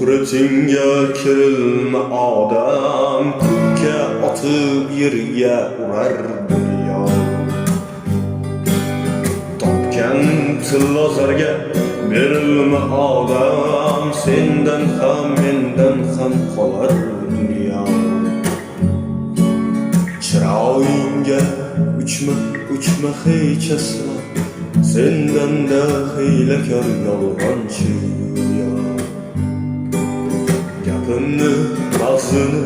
Shuhratingga kirilma odam, ko'kka otib yerga urar dunyo. Topgan tillozarga berilma odam, sendan ham mendan ham qolar dunyo. Chiroyingga uchma hech aslo, sendan-da hiylakor yolg'onchi yo. Gapimni, mag'zini,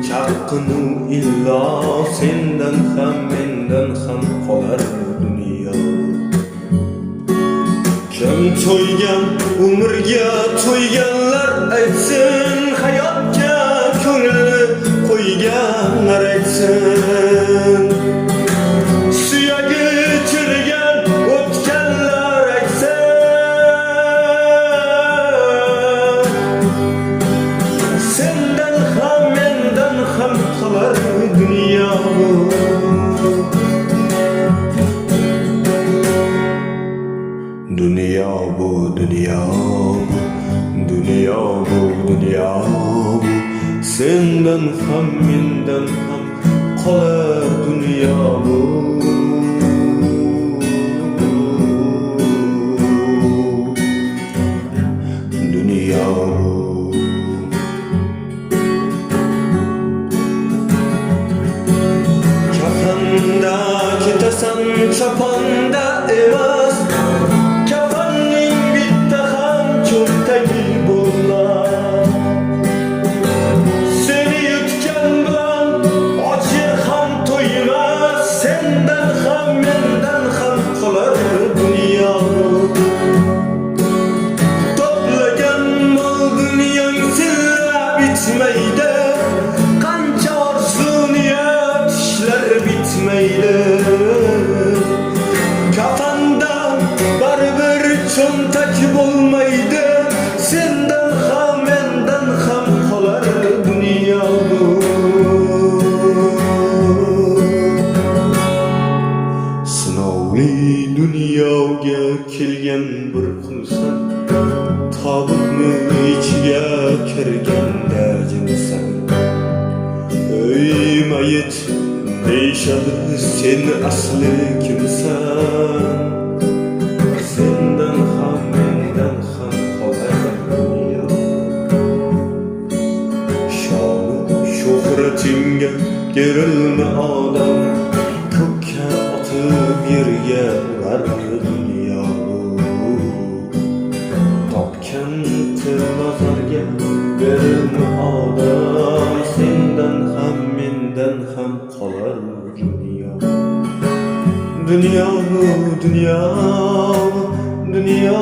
chaqqini illo, sendan ham mendan ham qolar dunyo. Kim to'ygan umrga to'yganlar aytsin, hayotga ko'ngli qo'yganlar aytsin. Suyagi chirigan o'tganlar aytsin. Sendan ham mendan ham qolar dunyo. Dunyo bu, dunyo bu, dunyo bu, dunyo bu, sendan ham mendan ham qolar dunyo bu. Dunyo bu. Kafanda ketasan, choponda emas, kafanning bitta ham cho'ntagi bo'lmas. Seni yutgan bilan ochi ham to'ymas, sendan ham mendan ham qolar dunyo. To'plagan mol dunyong silla bitmaydi, qancha orzu niyat ishlar bitmaydi. Kafanda baribir cho'ntak bo'lmaydi, sendan ham mendan ham qolar dunyo. Sinovli dunyoga kelgan bir qulsan, tobutni ichiga kirganda jimsan. Ey mayit, deyishadi sen asli kimsan? Sendan ham mendan ham qolar dunyo. Shonu shuhratingga kerilma odam, ko'kka otib yerga urar dunyo. Topgan tillozarga berilma odam, sendan ham mendan ham qolar dunyo. Dunyo bu, dunyo, dunyo.